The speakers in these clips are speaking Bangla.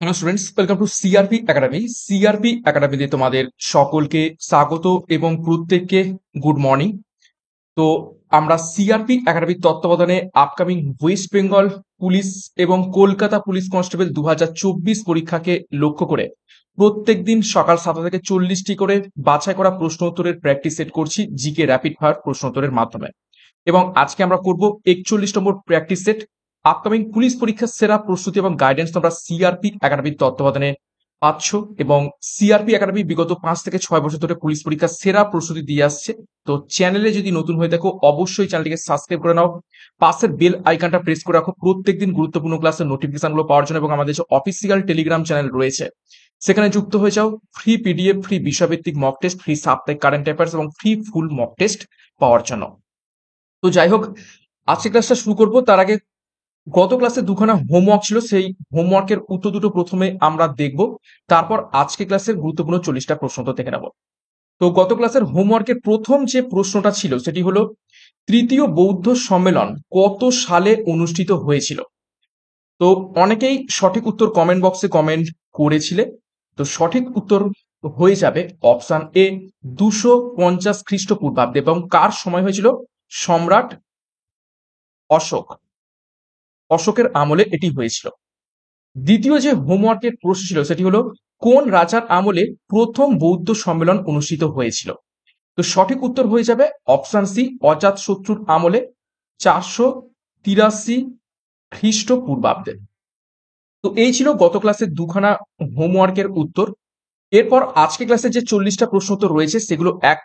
Hello students, welcome to CRP academy. CRP একাডেমিতে তোমাদের সকলকে স্বাগত এবং প্রত্যেককে গুড মর্নিং। তো আমরা সিআরপি একাডেমির তত্ত্বাবধানে আপকামিং ওয়েস্ট বেঙ্গল পুলিশ এবং কলকাতা পুলিশ কনস্টেবল 2024 পরীক্ষাকে লক্ষ্য করে প্রত্যেকদিন সকাল 7টা থেকে 40টি করে বাছাই করা প্রশ্ন উত্তরের প্র্যাকটিস সেট করছি জিকে র্যাপিড ফায়ার প্রশ্ন উত্তরের মাধ্যমে। এবং আজকে আমরা করব 41 নম্বর প্র্যাকটিস সেট। আপকামিং পুলিশ পরীক্ষার সেরা প্রস্তুতি এবং গাইডেন্স তোমরা সিআরপি একাডেমির তত্ত্বাবধানে পাচ্ছ। এবং সিআরপি একাডেমি বিগত 5 থেকে 6 বছর ধরে পুলিশ পরীক্ষার সেরা প্রস্তুতি দিয়ে আসছে। তো চ্যানেলে যদি নতুন হয়ে থাকো অবশ্যই চ্যানেলটিকে সাবস্ক্রাইব করে নাও, পাশের বেল আইকনটা প্রেস করে রাখো প্রত্যেকদিন গুরুত্বপূর্ণ ক্লাসের নোটিফিকেশনগুলো পাওয়ার জন্য। এবং আমাদের যে অফিসিয়াল টেলিগ্রাম চ্যানেল রয়েছে সেখানে যুক্ত হয়ে যাও ফ্রি পিডিএফ, ফ্রি বিষয়ভিত্তিক মক টেস্ট, ফ্রি সাপ্তাহিক কারেন্ট অ্যাফেয়ার্স এবং ফ্রি ফুল মক টেস্ট পাওয়ার জন্য। তো যাই হোক, আজকে ক্লাসটা শুরু করব তার আগে গত ক্লাসে দুখানা হোমওয়ার্ক ছিল, সেই হোমওয়ার্কের উত্তর দুটো প্রথমে আমরা দেখব, তারপর আজকে ক্লাসের গুরুত্বপূর্ণ 40টা প্রশ্ন তো দেখে নেব। তো গত ক্লাসের হোমওয়ার্কের প্রথম যে প্রশ্নটা ছিল সেটি হলো, তৃতীয় বৌদ্ধ সম্মেলন কত সালে অনুষ্ঠিত হয়েছিল? তো অনেকেই সঠিক উত্তর কমেন্ট বক্সে কমেন্ট করেছিলে। তো সঠিক উত্তর হয়ে যাবে অপশন এ 250 খ্রিস্টপূর্বাব্দে। এবং কার সময় হয়েছিল? সম্রাট অশোক, অশোকের আমলে এটি হয়েছিল। দ্বিতীয় যে হোমওয়ার্কের প্রশ্ন ছিল সেটি হলো, কোন রাজার আমলে প্রথম বৌদ্ধ সম্মেলন অনুষ্ঠিত হয়েছিল? তো সঠিক উত্তর হয়ে যাবে অপশন সি অজাত শত্রুর আমলে 483 খ্রিস্টপূর্বাব্দে। তো এই ছিল গত ক্লাসের দুখানা হোমওয়ার্কের উত্তর। এরপর আজকে ক্লাসে যে 40টা প্রশ্ন উত্তর রয়েছে সেগুলো এক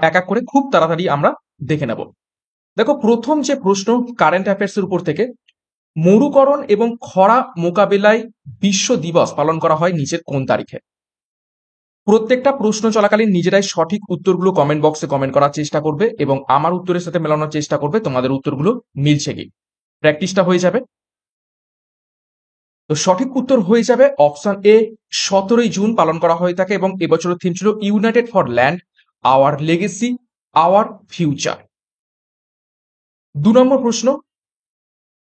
এক এক করে খুব তাড়াতাড়ি আমরা দেখে নেব। দেখো, প্রথম যে প্রশ্ন কারেন্ট অ্যাফেয়ার্স এর উপর থেকে, মরুকরণ এবং খরা মোকাবেলায় বিশ্ব দিবস পালন করা হয় নিচের কোন তারিখে? প্রত্যেকটা প্রশ্ন চলাকালীন নিজেরাই সঠিক উত্তরগুলো কমেন্ট বক্সে কমেন্ট করার চেষ্টা করবে এবং আমার উত্তরের সাথে মেলানোর চেষ্টা করবে তোমাদের উত্তরগুলো মিলছে কি, প্র্যাকটিসটা হয়ে যাবে। তো সঠিক উত্তর হয়ে যাবে অপশন এ 17ই জুন পালন করা হয়ে থাকে এবং এবছরের থিম ছিল united for land, our legacy, our future. 2 নম্বর প্রশ্ন,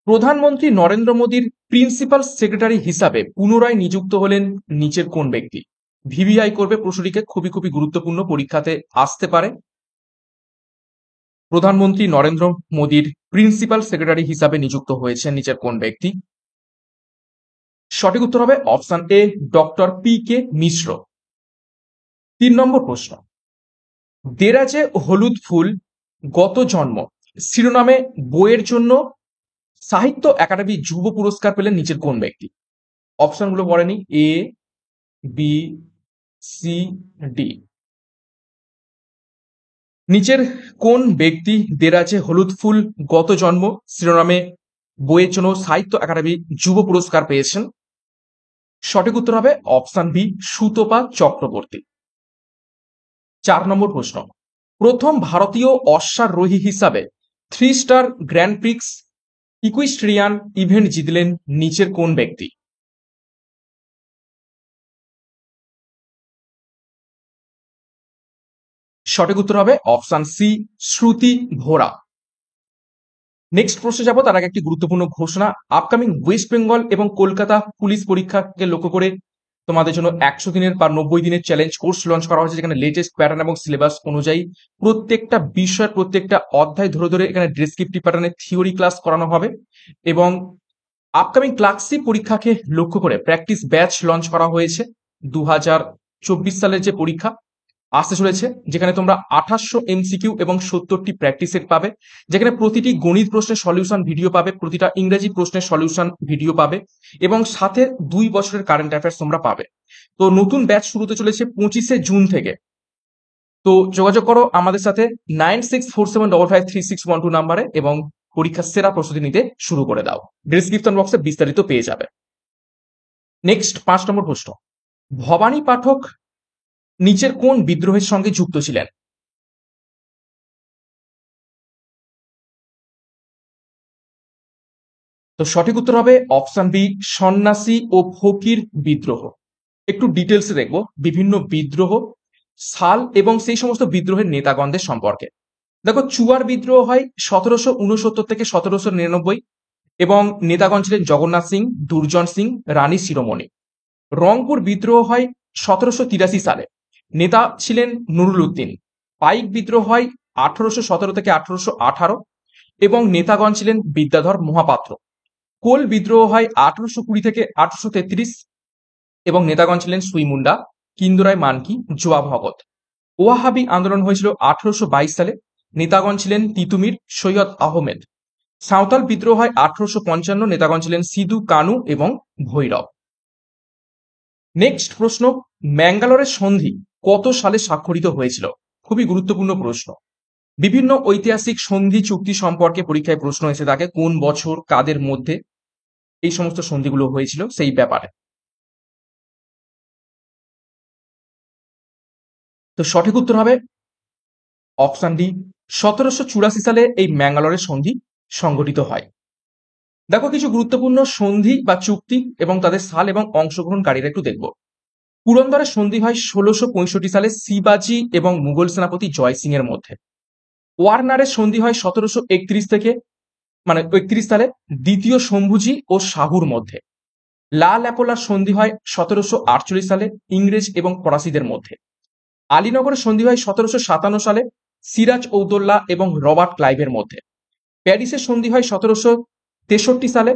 প্রধানমন্ত্রী নরেন্দ্র মোদীর প্রিন্সিপাল সেক্রেটারি হিসাবে পুনরায় নিযুক্ত হলেন নিচের কোন ব্যক্তি? ভিভিআই করবে প্রশ্নটিকে, খুবই খুবই গুরুত্বপূর্ণ, পরীক্ষাতে আসতে পারে। প্রধানমন্ত্রী নরেন্দ্র মোদীর প্রিন্সিপাল সেক্রেটারি হিসাবে নিযুক্ত হয়েছেন নিচের কোন ব্যক্তি? সঠিক উত্তর হবে option A doctor P K Mishra. 3 নম্বর প্রশ্ন, দেরাজে হলুদ ফুল গত জন্ম শিরোনামে বইয়ের জন্য সাহিত্য একাডেমি যুব পুরস্কার পেলেন নিচের কোন ব্যক্তি? অপশনগুলো পড়েনি, এ বি সি ডি। নিচের কোন ব্যক্তি দেরাজে হলুদ ফুল গত জন্ম শিরোনামে বইয়ের জন্য সাহিত্য একাডেমি যুব পুরস্কার পেয়েছেন? সঠিক উত্তর হবে অপশন বি সুতপা চক্রবর্তী। 4 নম্বর প্রশ্ন, প্রথম ভারতীয় অশ্বারোহী হিসাবে 3 স্টার গ্র্যান্ড প্রিক্স ইকুইস্ট্রিয়ান ইভেন্ট জিতলেন নিচের কোন ব্যক্তি? সঠিক উত্তর হবে অপশন সি শ্রুতি ভোরা। নেক্সট প্রশ্নে যাব তার আগে একটি গুরুত্বপূর্ণ ঘোষণা। আপকামিং ওয়েস্ট বেঙ্গল এবং কলকাতা পুলিশ পরীক্ষাকে লক্ষ্য করে তোমাদের জন্য 100 দিনের বা 90 দিনের চ্যালেঞ্জ কোর্স লঞ্চ করা হয়েছে, যেখানে লেটেস্ট প্যাটার্ন এবং সিলেবাস অনুযায়ী প্রত্যেকটা বিষয়ের প্রত্যেকটা অধ্যায় ধরে ধরে এখানে ডেসক্রিপটিভ প্যাটার্নে থিওরি ক্লাস করানো হবে। এবং আপকামিং ক্লাস সি পরীক্ষাকে লক্ষ্য করে প্র্যাকটিস ব্যাচ লঞ্চ করা হয়েছে। 2024 সালের যে পরীক্ষা আসতে চলেছে, যেখানে তোমরা 2800 এমসিকিউ এবং 70টি প্র্যাকটিস সেট পাবে, যেখানে প্রতিটি গণিত প্রশ্নের সলিউশন ভিডিও পাবে, প্রতিটা ইংরেজি প্রশ্নের সলিউশন ভিডিও পাবে এবং সাথে 2 বছরের কারেন্ট অ্যাফেয়ার্স তোমরা পাবে। তো নতুন ব্যাচ শুরু হতে চলেছে 25শে জুন থেকে। তো যোগাযোগ করো আমাদের সাথে 9647553612 নাম্বারে এবং পরীক্ষার সেরা প্রস্তুতি নিতে শুরু করে দাও। ডেসক্রিপশন বক্সে বিস্তারিত পেয়ে যাবে। নেক্সট 5 নম্বর প্রশ্ন, ভবানী পাঠক নিচের কোন বিদ্রোহের সঙ্গে যুক্ত ছিলেন? তো সঠিক উত্তর হবে অপশন বি সন্ন্যাসী ও ফকির বিদ্রোহ। একটু ডিটেলসে দেখব বিভিন্ন বিদ্রোহ, সাল এবং সেই সমস্ত বিদ্রোহের নেতাগণদের সম্পর্কে। দেখো, চুয়ার বিদ্রোহ হয় 1769 থেকে 1799 এবং নেতাগণ ছিলেন জগন্নাথ সিং, দুর্জন সিং, রানী শিরোমণি। রংপুর বিদ্রোহ হয় 1783 সালে, নেতা ছিলেন নুরুল উদ্দিন। পাইক বিদ্রোহ হয় 1817 থেকে 1818 এবং নেতাগণ ছিলেন বিদ্যাধর মহাপাত্র। কোল বিদ্রোহ হয় 1820 থেকে 1833 এবং নেতাগণ ছিলেন সুই মুন্ডা, কিন্দুরায় মানকি, জোয়া ভগত। ওয়াহাবি আন্দোলন হয়েছিল 1822 সালে, নেতাগণ ছিলেন তিতুমির, সৈয়দ আহমেদ। সাঁওতাল বিদ্রোহ হয় 1855, নেতাগণ ছিলেন সিধু কানু এবং ভৈরব। নেক্সট প্রশ্ন, ম্যাঙ্গালোরের সন্ধি কত সালে স্বাক্ষরিত হয়েছিল? খুবই গুরুত্বপূর্ণ প্রশ্ন। বিভিন্ন ঐতিহাসিক সন্ধি চুক্তি সম্পর্কে পরীক্ষায় প্রশ্ন এসে থাকে, কোন বছর, কাদের মধ্যে এই সমস্ত সন্ধিগুলো হয়েছিল সেই ব্যাপারে। তো সঠিক উত্তর হবে অপশন ডি, 1784 সালে এই ম্যাঙ্গালোরের সন্ধি সংগঠিত হয়। দেখো কিছু গুরুত্বপূর্ণ সন্ধি বা চুক্তি এবং তাদের সাল এবং অংশগ্রহণকারীরা একটু দেখব। পুরন্দরের সন্ধি হয় 1665 সালে শিবাজি এবং মুঘল সেনাপতি জয় সিং এর মধ্যে। ওয়ার্নারের সন্ধি হয় 1731 থেকে 31 সালে দ্বিতীয় শম্ভুজি ও শাহুর মধ্যে। লা ল্যাপোলার সন্ধি হয় 1748 সালে ইংরেজ এবং ফরাসিদের মধ্যে। আলীনগরের সন্ধি হয় 1757 সালে সিরাজ উদ্দৌলা এবং রবার্ট ক্লাইভের মধ্যে। প্যারিসের সন্ধি হয় 1763 সালে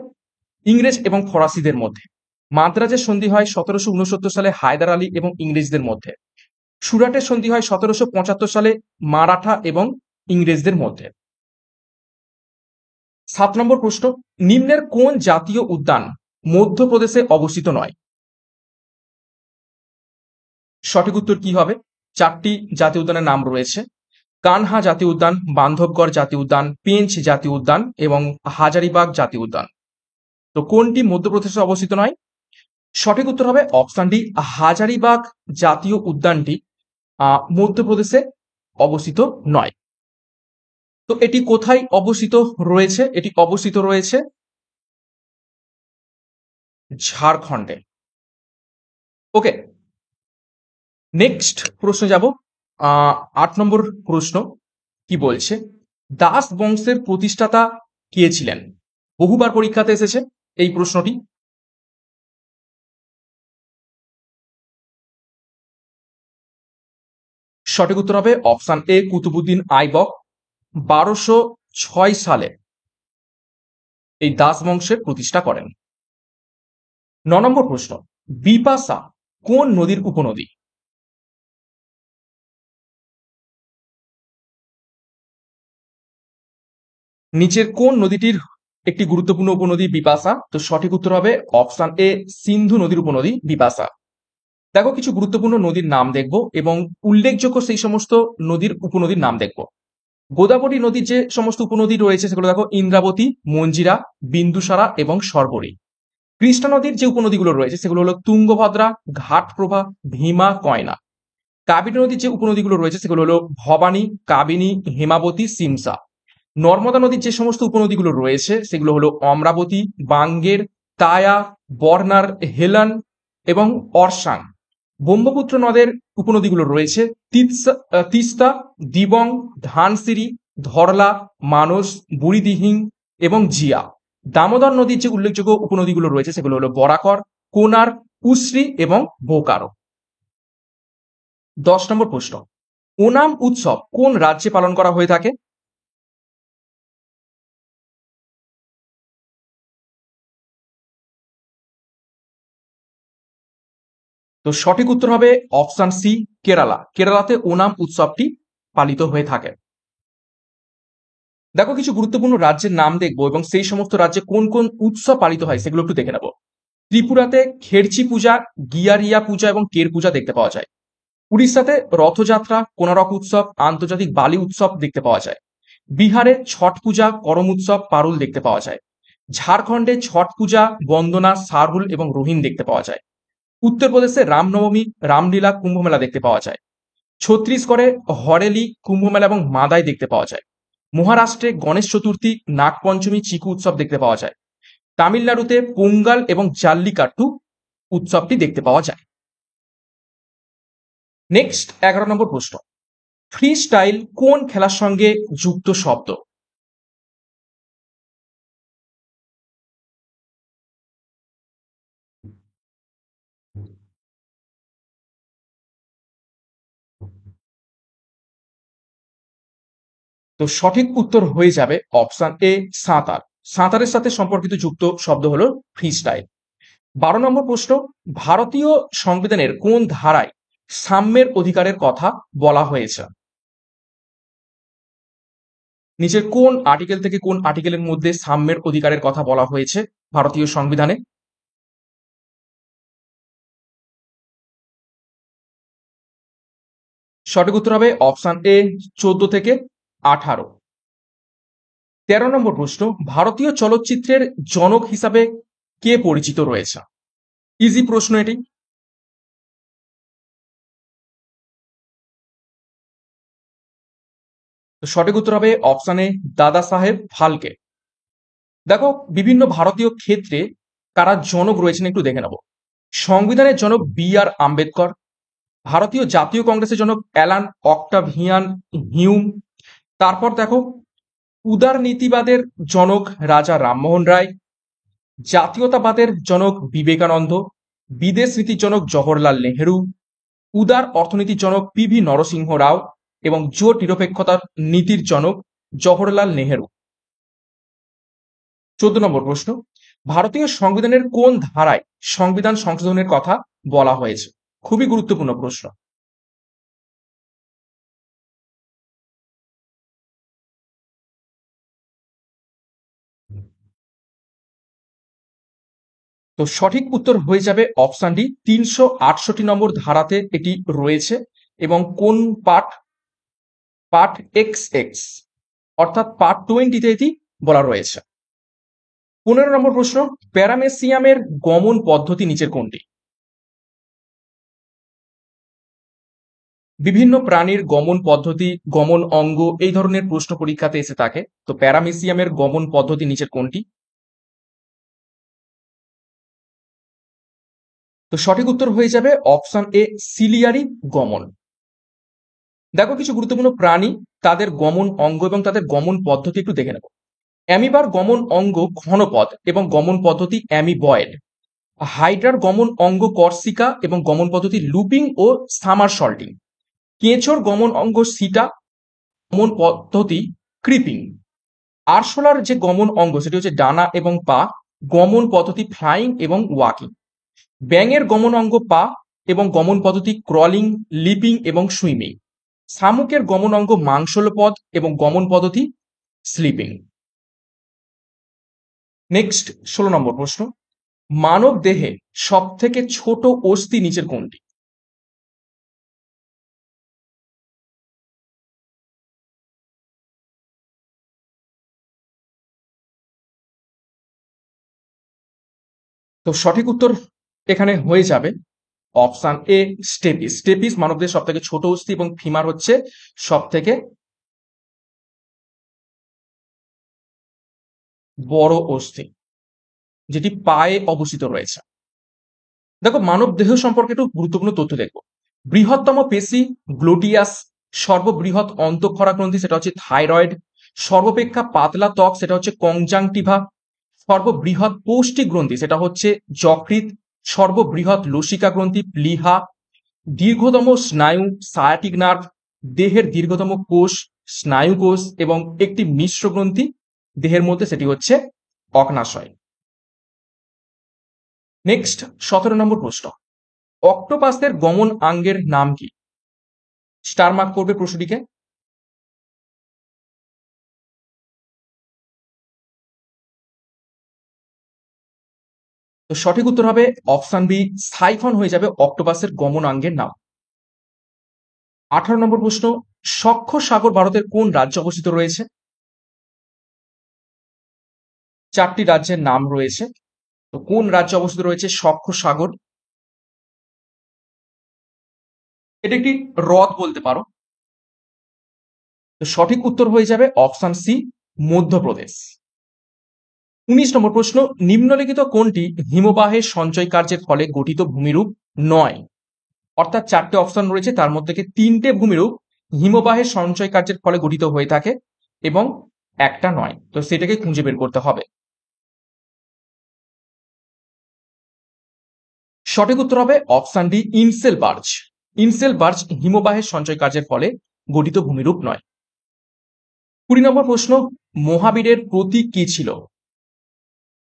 ইংরেজ এবং ফরাসিদের মধ্যে। মাদ্রাজের সন্ধি হয় 1769 সালে হায়দার আলী এবং ইংরেজদের মধ্যে। সুরাটের সন্ধি হয় 1775 সালে মারাঠা এবং ইংরেজদের মধ্যে। 7 নম্বর প্রশ্ন, নিম্নের কোন জাতীয় উদ্যান মধ্যপ্রদেশে অবস্থিত নয়? সঠিক উত্তর কি হবে? 4টি জাতীয় উদ্যানের নাম রয়েছে, কানহা জাতীয় উদ্যান, বান্ধবগড় জাতীয় উদ্যান, পেঞ্চ জাতীয় উদ্যান এবং হাজারিবাগ জাতীয় উদ্যান। তো কোনটি মধ্যপ্রদেশে অবস্থিত নয়? সঠিক উত্তর হবে অপশন ডি, হাজারিবাগ জাতীয় উদ্যানটি মধ্যপ্রদেশে অবস্থিত নয়। তো এটি কোথায় অবস্থিত রয়েছে? এটি অবস্থিত রয়েছে ঝাড়খণ্ডে। ওকে, নেক্সট প্রশ্ন যাব। 8 নম্বর প্রশ্ন কি বলছে, দাস বংশের প্রতিষ্ঠাতা কে ছিলেন? বহুবার পরীক্ষাতে এসেছে এই প্রশ্নটি। সঠিক উত্তর হবে অপশন এ, কুতুবুদ্দিন আইবক 1206 সালে এই দাস বংশের প্রতিষ্ঠা করেন। 9 নম্বর প্রশ্ন, বিপাশা কোন নদীর উপনদী? নিচের কোন নদীটির একটি গুরুত্বপূর্ণ উপনদী বিপাশা? তো সঠিক উত্তর হবে অপশন এ, সিন্ধু নদীর উপনদী বিপাশা। দেখো কিছু গুরুত্বপূর্ণ নদীর নাম দেখব এবং উল্লেখযোগ্য সেই সমস্ত নদীর উপনদীর নাম দেখব। গোদাবরী নদীর যে সমস্ত উপনদী রয়েছে সেগুলো দেখো, ইন্দ্রাবতী, মঞ্জিরা, বিন্দুসারা এবং সরবরী। কৃষ্ণা নদীর যে উপনদীগুলো রয়েছে সেগুলো হলো তুঙ্গভদ্রা, ঘাটপ্রভা, ভীমা, কয়না। কাবেরী নদীর যে উপনদীগুলো রয়েছে সেগুলো হলো ভবানী, কাবিনী, হেমাবতী, সিমসা। নর্মদা নদীর যে সমস্ত উপনদীগুলো রয়েছে সেগুলো হলো অমরাবতী, বাঙ্গের, তায়া, বর্নার, হেলান এবং অরসাং। ব্রহ্মপুত্র নদের উপনদীগুলো রয়েছে তিস্তা, দিবং, ধানসিরি, ধরলা, মানস, বুড়িদিহিং এবং জিয়া। দামোদর নদীর যে উল্লেখযোগ্য উপনদীগুলো রয়েছে সেগুলো হলো বরাকর, কোনার, কুশ্রী এবং বোকারো। 10 নম্বর প্রশ্ন, ওনাম উৎসব কোন রাজ্যে পালন করা হয়ে থাকে? তো সঠিক উত্তর হবে অপশন সি, কেরালা। কেরালাতে ওনাম উৎসবটি পালিত হয়ে থাকে। দেখো কিছু গুরুত্বপূর্ণ রাজ্যের নাম দেখবো এবং সেই সমস্ত রাজ্যে কোন কোন উৎসব পালিত হয় সেগুলো একটু দেখে নেব। ত্রিপুরাতে খেরচি পূজা, গিয়ারিয়া পূজা এবং কের পূজা দেখতে পাওয়া যায়। উড়িষ্যাতে রথযাত্রা, কোনারক উৎসব, আন্তর্জাতিক বালি উৎসব দেখতে পাওয়া যায়। বিহারে ছট পূজা, করম উৎসব, পারুল দেখতে পাওয়া যায়। ঝাড়খণ্ডে ছট পূজা, বন্দনা, সারহুল এবং রোহিন দেখতে পাওয়া যায়। উত্তরপ্রদেশে রামনবমী, রামলীলা, কুম্ভমেলা দেখতে পাওয়া যায়। ছত্তিশগড়ে হরেলি, কুম্ভমেলা এবং মাদাই দেখতে পাওয়া যায়। মহারাষ্ট্রে গণেশ চতুর্থী, নাগপঞ্চমী, চিকু উৎসব দেখতে পাওয়া যায়। তামিলনাড়ুতে পোঙ্গাল এবং জাল্লিকাট্টু উৎসবটি দেখতে পাওয়া যায়। নেক্সট 11 নম্বর প্রশ্ন, ফ্রি স্টাইল কোন খেলার সঙ্গে যুক্ত শব্দ? তো সঠিক উত্তর হয়ে যাবে অপশন এ সাঁতার। সাঁতারের সাথে সম্পর্কিত যুক্ত শব্দ হলো ফ্রি স্টাইল। 12 নম্বর প্রশ্ন, ভারতীয় সংবিধানের কোন ধারায় সাম্যের অধিকারের কথা বলা হয়েছে? নিচের কোন আর্টিকেল থেকে কোন আর্টিকেলের মধ্যে সাম্যের অধিকারের কথা বলা হয়েছে ভারতীয় সংবিধানে? সঠিক উত্তর হবে অপশন এ 14 থেকে 18। 13 নম্বর প্রশ্ন, ভারতীয় চলচ্চিত্রের জনক হিসাবে কে পরিচিত রয়েছে? ইজি প্রশ্ন এটি। তো সঠিক উত্তর হবে অপশন এ দাদা সাহেব ফালকে। দেখো, বিভিন্ন ভারতীয় ক্ষেত্রে কারা জনক রয়েছেন একটু দেখে নেব। সংবিধানের জনক B.R. আম্বেদকর, ভারতীয় জাতীয় কংগ্রেসের জনক অ্যালান অক্টাভিয়ান হিউম, তারপর দেখো উদারনীতিবাদের জনক রাজা রামমোহন রায়, জাতীয়তাবাদের জনক বিবেকানন্দ, বিদেশ নীতির জনক জওহরলাল নেহেরু, উদার অর্থনীতির জনক PV নরসিংহ রাও এবং জোট নিরপেক্ষতার নীতির জনক জওহরলাল নেহেরু। 14 নম্বর প্রশ্ন, ভারতীয় সংবিধানের কোন ধারায় সংবিধান সংশোধনের কথা বলা হয়েছে? খুবই গুরুত্বপূর্ণ প্রশ্ন। তো সঠিক উত্তর হয়ে যাবে অপশন ডি 368 নম্বর ধারাতে এটি রয়েছে। এবং কোন পার্ট? পার্ট XX, অর্থাৎ পার্ট 20-তে এটি বলা রয়েছে। 15 নম্বর প্রশ্ন, প্যারামেসিয়ামের গমন পদ্ধতি নিচের কোনটি? বিভিন্ন প্রাণীর গমন পদ্ধতি, গমন অঙ্গ এই ধরনের প্রশ্ন পরীক্ষাতে এসে থাকে। তো প্যারামেসিয়ামের গমন পদ্ধতি নিচের কোনটি? তো সঠিক উত্তর হয়ে যাবে অপশন এ সিলিয়ারি গমন। দেখো, কিছু গুরুত্বপূর্ণ প্রাণী, তাদের গমন অঙ্গ এবং তাদের গমন পদ্ধতি একটু দেখে নেব। অ্যামিবার গমন অঙ্গ ঘনপথ এবং গমন পদ্ধতি অ্যামিবয়েড। হাইড্রার গমন অঙ্গ কর্সিকা এবং গমন পদ্ধতি লুপিং ও সামারসল্টিং। কেঁচোর গমন অঙ্গ সিটা, গমন পদ্ধতি ক্রিপিং। আরশোলার যে গমন অঙ্গ সেটি হচ্ছে ডানা এবং পা, গমন পদ্ধতি ফ্লাইং এবং ওয়াকিং। ব্যাঙের গমন অঙ্গ পা এবং গমন পদ্ধতি ক্রলিং, লিপিং এবং সুইমিং। শামুকের গমন অঙ্গ মাংসলপদ এবং গমন পদ্ধতি স্লিপিং। নেক্সট 16 নম্বর প্রশ্ন, মানব দেহে সব থেকে ছোট অস্থি নিচের কোনটি? তো সঠিক উত্তর এখানে হয়ে যাবে অপশন এ স্টেপিস। স্টেপিস মানবদেহের সব থেকে ছোট অস্থি এবং ফিমার হচ্ছে সব থেকে বড় অস্থি, যেটি পায়ে অবস্থিত রয়েছে। দেখো, মানব দেহ সম্পর্কে একটু গুরুত্বপূর্ণ তথ্য দেখবো। বৃহত্তম পেশি গ্লুটিয়াস, সর্ববৃহৎ অন্তঃক্ষরা গ্রন্থি সেটা হচ্ছে থাইরয়েড, সর্বাপেক্ষা পাতলা ত্বক সেটা হচ্ছে কনজাংটিভা, সর্ববৃহৎ পৌষ্টিক গ্রন্থি সেটা হচ্ছে যকৃৎ, সর্ববৃহৎ লসিকা গ্রন্থি প্লীহা, দীর্ঘতম স্নায়ু সায়াটিক নার্ভ, দেহের দীর্ঘতম কোষ স্নায়ু কোষ এবং একটি মিশ্র গ্রন্থি দেহের মধ্যে সেটি হচ্ছে অগ্নাশয়। নেক্সট 17 নম্বর প্রশ্ন, অক্টোপাসের গমন অঙ্গের নাম কি? স্টার মার্ক করবে প্রশ্নটিকে। তো সঠিক উত্তর হবে অপশন বি সাইফন হয়ে যাবে অক্টোপাসের গমনাঙ্গের নাম। 18 নম্বর প্রশ্ন, সখ্য সাগর ভারতের কোন রাজ্যে অবস্থিত রয়েছে? 4টি রাজ্যের নাম রয়েছে। তো কোন রাজ্যে অবস্থিত রয়েছে সখ্য সাগর? এটা একটি হ্রদ বলতে পারো। তো সঠিক উত্তর হয়ে যাবে অপশন সি মধ্যপ্রদেশ। 19 নম্বর প্রশ্ন, নিম্নলিখিত কোনটি হিমবাহের সঞ্চয় কার্যের ফলে গঠিত ভূমিরূপ নয়? অর্থাৎ 4টে অপশন রয়েছে, তার মধ্যে থেকে 3টে ভূমিরূপ হিমবাহের সঞ্চয় কার্যের ফলে গঠিত হয়ে থাকে এবং একটা নয়। তো সেটাকে খুঁজে বের করতে হবে। সঠিক উত্তর হবে option D in-cell birch. In-cell birch হিমবাহের সঞ্চয় কার্যের ফলে গঠিত ভূমিরূপ নয়। 20 নম্বর প্রশ্ন, মহাবীরের প্রতীক কি ছিল?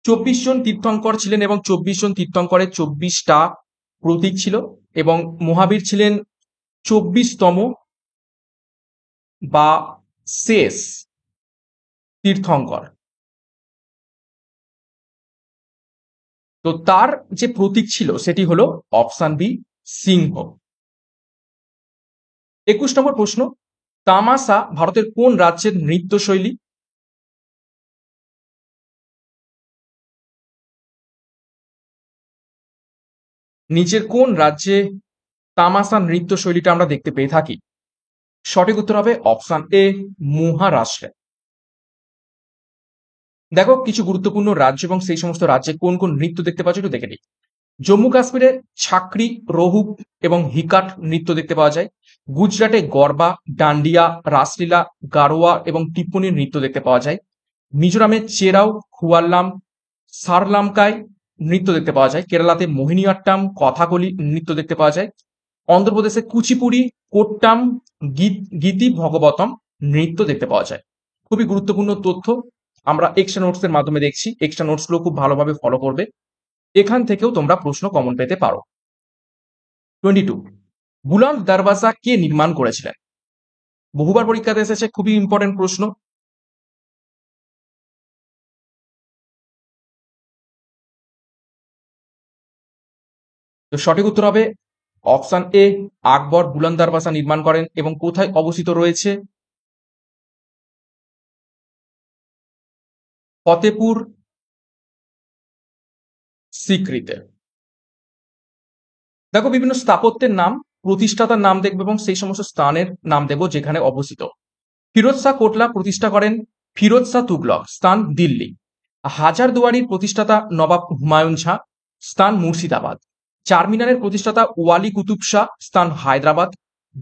24 জন তীর্থঙ্কর ছিলেন এবং 24 জন তীর্থঙ্করের 24টা প্রতীক ছিল এবং মহাবীর ছিলেন 24তম বা শেষ তীর্থঙ্কর। তো তার যে প্রতীক ছিল সেটি হলো অপশন বি, সিংহ। 21 নম্বর প্রশ্ন, তামাশা ভারতের কোন রাজ্যের নৃত্যশৈলী? নিচের কোন রাজ্যে তামাশা নৃত্যশৈলীটা আমরা দেখতে পেয়ে থাকি? সঠিক উত্তর হবে অপশন এ, মহারাষ্ট্রে। দেখো কিছু গুরুত্বপূর্ণ রাজ্য এবং সেই সমস্ত রাজ্যে কোন কোন নৃত্য দেখতে পাচ্ছ একটু দেখে নিই। জম্মু কাশ্মীরে ছাকরি, রহুক এবং হিকাট নৃত্য দেখতে পাওয়া যায়। গুজরাটে গরবা, ডান্ডিয়া, রাসলীলা, গারোয়া এবং টিপ্পনির নৃত্য দেখতে পাওয়া যায়। মিজোরামে চেরাও, খুয়াল্লাম, সারলামকায় নৃত্য দেখতে পাওয়া যায়। কেরালাতে মোহিনীআট্টাম, কথাকলি নৃত্য দেখতে পাওয়া যায়। অন্ধ্রপ্রদেশে কুচিপুড়ি, কোট্টাম, গীতি ভগবতম নৃত্য দেখতে পাওয়া যায়। খুবই গুরুত্বপূর্ণ তথ্য আমরা এক্সট্রা নোটস এর মাধ্যমে দেখছি। এক্সট্রা নোটস গুলো খুব ভালোভাবে ফলো করবে, এখান থেকেও তোমরা প্রশ্ন কমন পেতে পারো। 22, বুলন্দ দরওয়াজা কে নির্মাণ করেছিলেন? বহুবার পরীক্ষাতে এসেছে, খুবই ইম্পর্টেন্ট প্রশ্ন। তো সঠিক উত্তর হবে অপশন এ, আকবর বুলন্দ দরওয়াজা নির্মাণ করেন এবং কোথায় অবস্থিত রয়েছে? ফতেপুর সিক্রিতে। দেখো বিভিন্ন স্থাপত্যের নাম, প্রতিষ্ঠাতার নাম দেখবে এবং সেই সমস্ত স্থানের নাম দেবো যেখানে অবস্থিত। ফিরোজ শাহ কোটলা প্রতিষ্ঠা করেন ফিরোজ শাহ তুগলক, স্থান দিল্লি। হাজারদুয়ারির প্রতিষ্ঠাতা নবাব হুমায়ুন শাহ, স্থান মুর্শিদাবাদ। চারমিনারের প্রতিষ্ঠাতা ওয়ালি কুতুব শাহ, স্থান হায়দ্রাবাদ।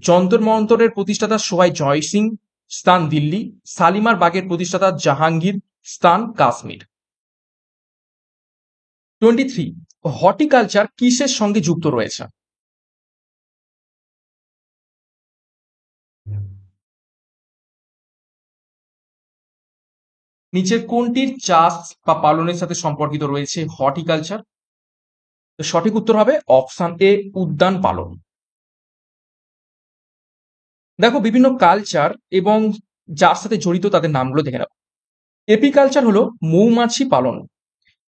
যন্তর মন্তরের প্রতিষ্ঠাতা সোহাই জয় সিং, স্থান দিল্লি। শালিমার বাগের প্রতিষ্ঠাতা জাহাঙ্গীর, স্থান কাশ্মীর। 23, হর্টিকালচার কিসের সঙ্গে যুক্ত রয়েছে? নিচের কোনটির চাষ বা পালনের সাথে সম্পর্কিত রয়েছে হর্টিকালচার? তো সঠিক উত্তর হবে অপশন এ, উদ্যান পালন। দেখো বিভিন্ন কালচার এবং যার সাথে জড়িত তাদের নামগুলো দেখে নাও। এপিকালচার হলো মৌমাছি পালন।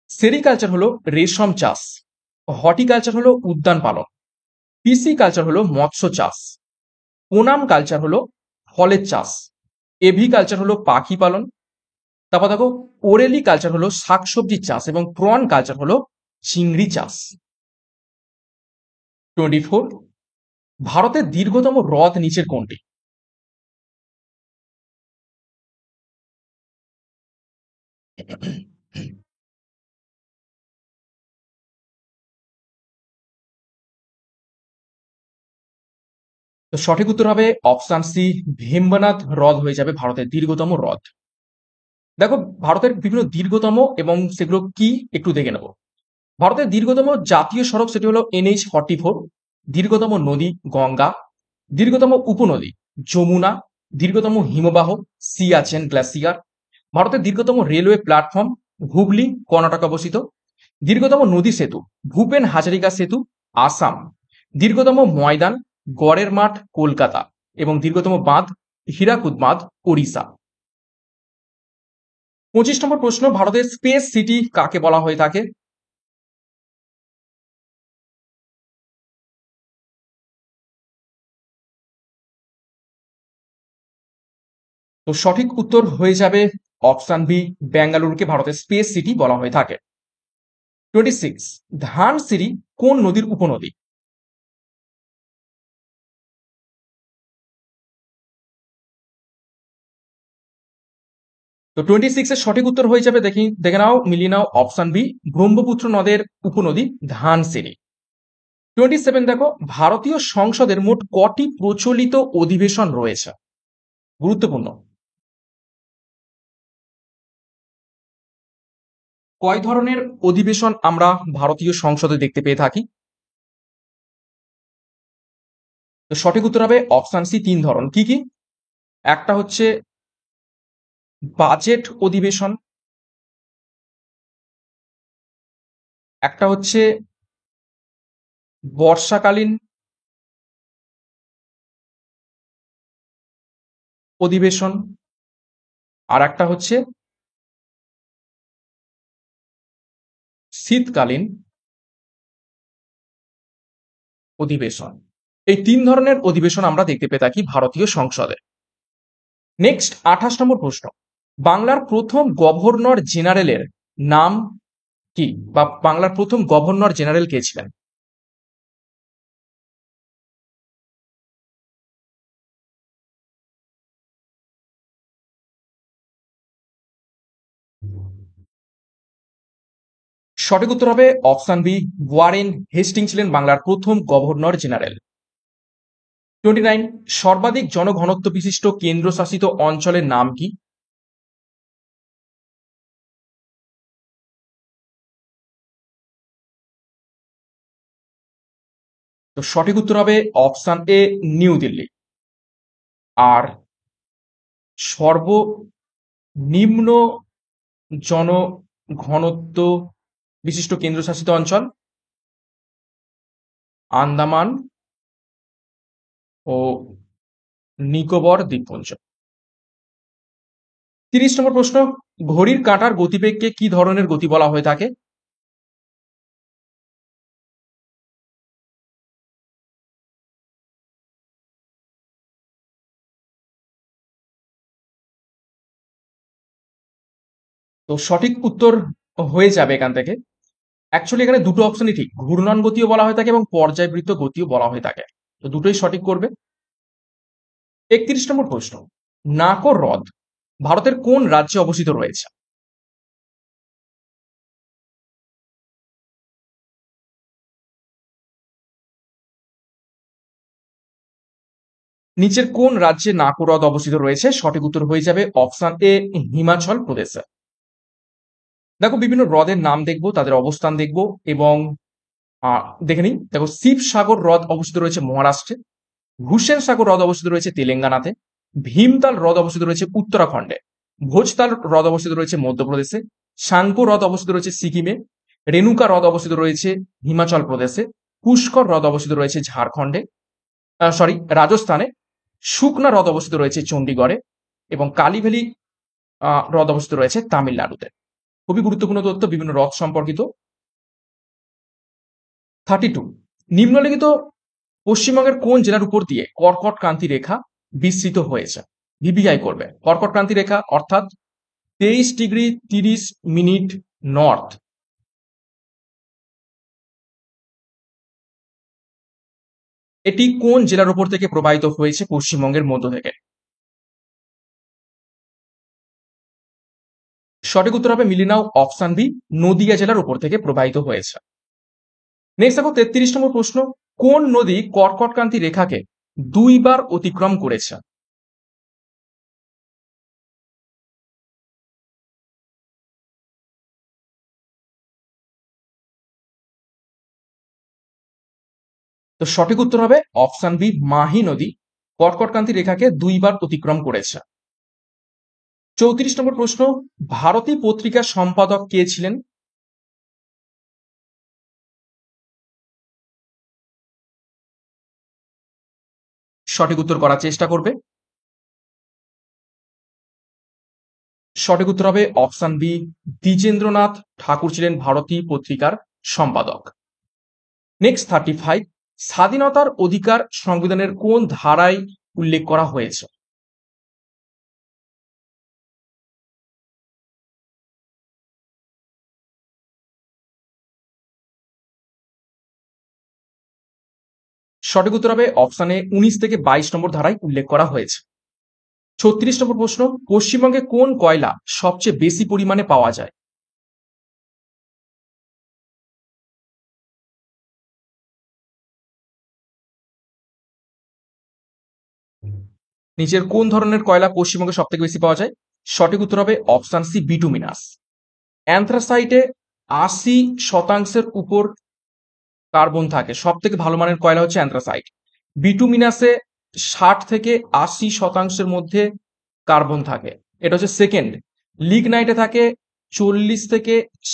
সেরিকালচার হলো রেশম চাষ। হর্টিকালচার হলো উদ্যান পালন। পিসি কালচার হলো মৎস্য চাষ। ওনাম কালচার হলো ফলের চাষ। এভি কালচার হলো পাখি পালন। তারপর দেখো ওরেলি কালচার হলো শাকসবজির চাষ এবং প্রন কালচার হলো চিংড়ি চাষ। 24, ভারতের দীর্ঘতম হ্রদ নিচের কোনটি? তো সঠিক উত্তর হবে অপশন সি, ভীমবানাথ হ্রদ হয়ে যাবে ভারতের দীর্ঘতম হ্রদ। দেখো ভারতের বিভিন্ন দীর্ঘতম এবং সেগুলো কি একটু দেখে নেব। ভারতের দীর্ঘতম জাতীয় সড়ক সেটি হলো NH-44। দীর্ঘতম নদী গঙ্গা। দীর্ঘতম উপনদী যমুনা। দীর্ঘতম হিমবাহ সিয়াচেন গ্লাসিয়ার। ভারতের দীর্ঘতম রেলওয়ে প্ল্যাটফর্ম হুগলি, কর্ণাটক অবস্থিত। দীর্ঘতম নদী সেতু ভূপেন হাজারিকা সেতু, আসাম। দীর্ঘতম ময়দান গড়ের মাঠ, কলকাতা। এবং দীর্ঘতম বাঁধ হীরাকুদ বাঁধ, ওড়িশা। 25 নম্বর প্রশ্ন, ভারতের স্পেস সিটি কাকে বলা হয়ে থাকে? তো সঠিক উত্তর হয়ে যাবে অপশন বি, বেঙ্গালুরুকে ভারতের স্পেস সিটি বলা হয়ে থাকে। 26, ধানসিরি কোন নদীর উপনদী? তো 26 এর সঠিক উত্তর হয়ে যাবে, দেখে নাও, মিলিয়ে নাও, অপশন বি, ব্রহ্মপুত্র নদের উপনদী ধানসিরি। 27 দেখো, ভারতীয় সংসদের মোট কটি প্রচলিত অধিবেশন রয়েছে? গুরুত্বপূর্ণ। কয় ধরনের অধিবেশন আমরা ভারতীয় সংসদে দেখতে পেয়ে থাকি? তো সঠিক উত্তর হবে অপশন সি, 3 ধরন। কি কি? একটা হচ্ছে বাজেট অধিবেশন, একটা হচ্ছে বর্ষাকালীন অধিবেশন, আর একটা হচ্ছে শীতকালীন অধিবেশন। এই তিন ধরনের অধিবেশন আমরা দেখতে পেয়ে থাকি ভারতীয় সংসদে। নেক্সট 28 নম্বর প্রশ্ন, বাংলার প্রথম গভর্নর জেনারেলের নাম কি, বা বাংলার প্রথম গভর্নর জেনারেল কে ছিলেন? সঠিক উত্তর হবে অপশন বি, ওয়ারেন হেস্টিং ছিলেন বাংলার প্রথম গভর্নর জেনারেল। 29, সর্বাধিক জনঘনত্ব বিশিষ্ট কেন্দ্রশাসিত অঞ্চলের নাম কি? তো সঠিক উত্তর হবে অপশন এ, নিউ দিল্লি। আর সর্বনিম্ন জনঘনত্ব বিশিষ্ট কেন্দ্রশাসিত অঞ্চল আন্দামান ও নিকোবর দ্বীপপুঞ্জ। 30 নম্বর প্রশ্ন, ঘড়ির কাঁটার গতিবেগকে কি ধরনের গতি বলা হয়ে থাকে? তো সঠিক উত্তর হয়ে যাবে এখান থেকে, অ্যাকচুয়ালি এখানে দুটো অপশনই ঠিক, ঘূর্ণন গতিও বলা হয়ে থাকে এবং পর্যায়বৃত্ত গতিও বলা হয়ে থাকে, তো দুটোই সঠিক করবে। 31 নম্বর প্রশ্ন, নাকর হ্রদ ভারতের কোন রাজ্যে অবস্থিত রয়েছে? নিচের কোন রাজ্যে নাকর হ্রদ অবস্থিত রয়েছে? সঠিক উত্তর হয়ে যাবে অপশন এ, হিমাচল প্রদেশে। দেখো বিভিন্ন হ্রদের নাম দেখবো, তাদের অবস্থান দেখবো, এবং দেখে নিই। দেখো শিবসাগর হ্রদ অবস্থিত রয়েছে মহারাষ্ট্রে, হুসেন সাগর হ্রদ অবস্থিত রয়েছে তেলেঙ্গানাতে, ভীমতাল হ্রদ অবস্থিত রয়েছে উত্তরাখণ্ডে, ভোজতাল হ্রদ অবস্থিত রয়েছে মধ্যপ্রদেশে, শাঙ্কো হ্রদ অবস্থিত রয়েছে সিকিমে, রেণুকা হ্রদ অবস্থিত রয়েছে হিমাচল প্রদেশে, পুষ্কর হ্রদ অবস্থিত রয়েছে ঝাড়খণ্ডে, রাজস্থানে, শুকনা হ্রদ অবস্থিত রয়েছে চণ্ডীগড়ে, এবং কালীভ্যালি হ্রদ অবস্থিত রয়েছে তামিলনাড়ুতে। খুবই গুরুত্বপূর্ণ তথ্য বিভিন্ন হ্রদ সম্পর্কিত। 32, নিম্নলিখিত পশ্চিমবঙ্গের কোন জেলার উপর দিয়ে কর্কট ক্রান্তি রেখা বিস্তৃত হয়েছে? ভিভিআই করবে। কর্কট ক্রান্তি রেখা অর্থাৎ 23°30' নর্থ, এটি কোন জেলার উপর থেকে প্রবাহিত হয়েছে পশ্চিমবঙ্গের মধ্য থেকে? সঠিক উত্তর হবে মিলিয়ে নাও অপশন বি, নদিয়া জেলার উপর থেকে প্রবাহিত হয়েছে। নেক্সট দেখো 33 নম্বর প্রশ্ন, কোন নদী কর্কট ক্রান্তি রেখাকে দুইবার অতিক্রম করেছে? তো সঠিক উত্তর হবে অপশন বি, মাহি নদী কর্কট ক্রান্তি রেখাকে দুইবার অতিক্রম করেছে। 34 নম্বর প্রশ্ন, ভারতী পত্রিকার সম্পাদক কে ছিলেন? সঠিক উত্তর করার চেষ্টা করবে। সঠিক উত্তর হবে অপশন বি, দ্বিজেন্দ্রনাথ ঠাকুর ছিলেন ভারতী পত্রিকার সম্পাদক। নেক্সট 35, স্বাধীনতার অধিকার সংবিধানের কোন ধারায় উল্লেখ করা হয়েছে? সঠিক উত্তর হবে অপশন এ, 19 থেকে 22 নম্বর ধারায় উল্লেখ করা হয়েছে। 36 নম্বর প্রশ্ন, পশ্চিমবঙ্গে কোন কয়লা সবচেয়ে বেশি পরিমাণে পাওয়া যায়? নিচের কোন ধরনের কয়লা পশ্চিমবঙ্গে সব থেকে বেশি পাওয়া যায়? সঠিক উত্তর হবে অপশন সি, বিটুমিনাস। অ্যান্থ্রাসাইটে 80% উপর কার্বন থাকে, সব থেকে ভালো মানের কয়লা হচ্ছে অ্যান্থ্রাসাইট। বিটুমিনাসে 60 থেকে 80% মধ্যে কার্বন থাকে, এটা হচ্ছে সেকেন্ড। লিগনাইটে থাকে 40 থেকে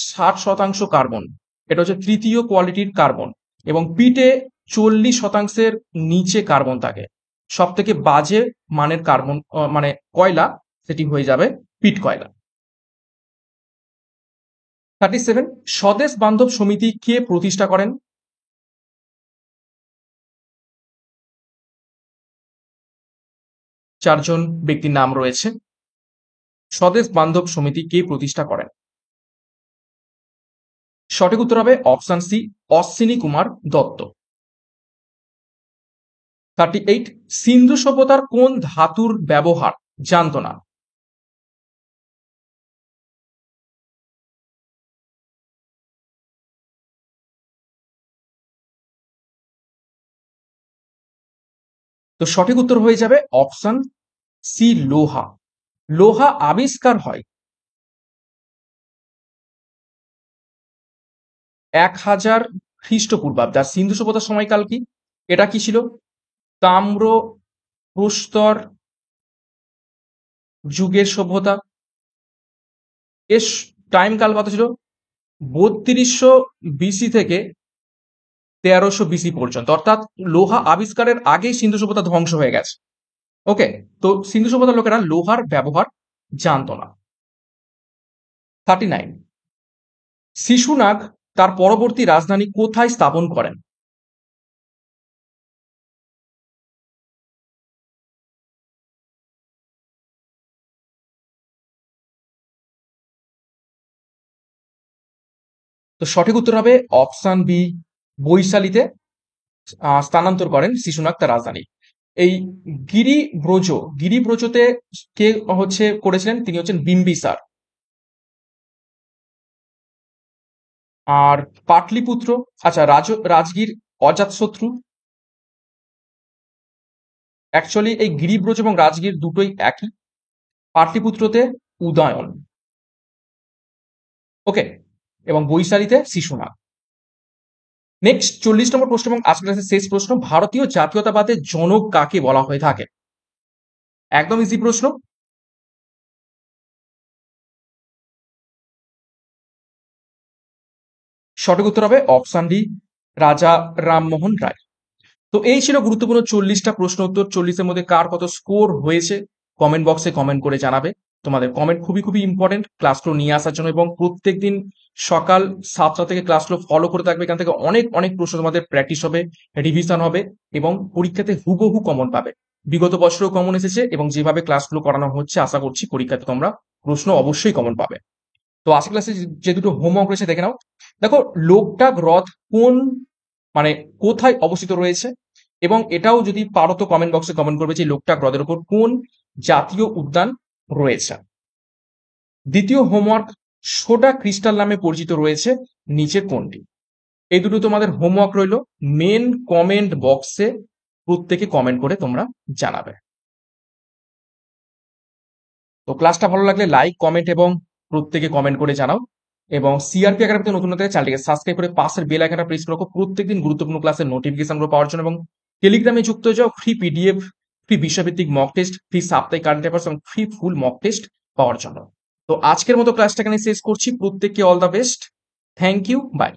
60% কার্বন, এটা হচ্ছে তৃতীয় কোয়ালিটির কার্বন। এবং পিটে 40% নিচে কার্বন থাকে। সব থেকে বাজে মানের কার্বন মানে কয়লা, সেটি হয়ে যাবে পিট কয়লা। 37, স্বদেশ বান্ধব সমিতি কে প্রতিষ্ঠা করেন? চারজন ব্যক্তির নাম রয়েছে। স্বদেশ বান্ধব সমিতি কে প্রতিষ্ঠা করেন? সঠিক উত্তর হবে অপশন সি, অশ্বিনী কুমার দত্ত। 38, সিন্ধু সভ্যতার কোন ধাতুর ব্যবহার জানতো না? তো সঠিক উত্তর হয়ে যাবে অপশন সি, লোহা। লোহা আবিষ্কার হয় 1000 খ্রিস্টপূর্বাব্দে। আর সিন্ধু সভ্যতার সময়কাল কি? এটা কি ছিল? তাম্র প্রস্তর যুগের সভ্যতা। এর টাইম কাল কত ছিল? 3200 বিসি থেকে 1300 বিসি পর্যন্ত, অর্থাৎ লোহা আবিষ্কারের আগেই সিন্ধু সভ্যতা ধ্বংস হয়ে গেছে। ওকে, তো সিন্ধু সভ্যতার লোকেরা লোহার ব্যবহার জানতো না। 39, শিশুনাগ তার পরবর্তী রাজধানী কোথায় স্থাপন করেন? তো সঠিক উত্তর হবে অপশন বি, বৈশালীতে স্থানান্তর করেন শিশুনাগ তার রাজধানী। এই গিরিব্রজ, গিরিব্রজতে কে হচ্ছে করেছিলেন? তিনি হচ্ছেন বিম্বিসার। আর পাটলিপুত্র, আচ্ছা রাজগীর অজাতশত্রু। অ্যাকচুয়ালি এই গিরিব্রজ এবং রাজগীর দুটোই একই। পাটলিপুত্রতে উদয়ন। ওকে, এবং বৈশালীতে শিশুনাগ। নেক্সট 40 নম্বর প্রশ্ন এবং আজকের ক্লাসের শেষ প্রশ্ন, ভারতীয় জাতীয়তাবাদের জনক কাকে বলা হয়ে থাকে? একদম ইজি প্রশ্ন। সঠিক উত্তর হবে অপশন ডি, রাজা রামমোহন রায়। তো এই ছিল গুরুত্বপূর্ণ 40টা প্রশ্ন উত্তর। 40-এর মধ্যে কার কত স্কোর হয়েছে কমেন্ট বক্সে কমেন্ট করে জানাবে। তোমাদের কমেন্ট খুবই খুবই ইম্পর্টেন্ট ক্লাসগুলো নিয়ে আসার জন্য, এবং প্রত্যেকদিন সকাল 7টা থেকে ক্লাসগুলো ফলো করে থাকবে। এখান থেকে অনেক অনেক প্রশ্ন তোমাদের প্র্যাকটিস হবে, রিভিশন হবে, এবং পরীক্ষাতে হুবহু কমন পাবে। বিগত বছরেও কমন এসেছে, এবং যেভাবে ক্লাসগুলো করানো হচ্ছে আশা করছি পরীক্ষাতে তোমরা প্রশ্ন অবশ্যই কমন পাবে। তো আজকের ক্লাসে যে দুটো হোমওয়ার্ক রয়েছে দেখে নাও। দেখো, লোকটাক হ্রদ কোন মানে কোথায় অবস্থিত রয়েছে, এবং এটাও যদি পারো তো কমেন্ট বক্সে কমেন্ট করবে যে লোকটাক হ্রদের উপর কোন জাতীয় উদ্যান রয়েছে। দ্বিতীয় হোমওয়ার্ক, সোডা ক্রিস্টাল নামে পরিচিত রয়েছে নিচের কোনটি? এই দুটো তোমাদের হোমওয়ার্ক রইল। মেন কমেন্ট বক্সে প্রত্যেকে কমেন্ট করে তোমরা জানাবে। তো ক্লাসটা ভালো লাগলে লাইক, কমেন্ট এবং প্রত্যেকে কমেন্ট করে জানাও। এবং সিআরপি একাডেমিতে নতুন হতে চ্যানেলটিকে সাবস্ক্রাইব করে পাশের বেল আইকনটা প্রেস করে রাখো প্রত্যেকদিন গুরুত্বপূর্ণ ক্লাসের নোটিফিকেশনগুলো পাওয়ার জন্য। এবং টেলিগ্রামে যুক্ত হয়ে যাও ফ্রি পিডিএফ, ফ্রি বিষয়ভিত্তিক মক টেস্ট, ফ্রি সাপ্তাহিক কারেন্ট অ্যাফেয়ার্স এবং ফ্রি ফুল মক টেস্ট পাওয়ার জন্য। তো আজকের মতো ক্লাসটা এখানে শেষ করছি। প্রত্যেককে all the best. Thank you, by.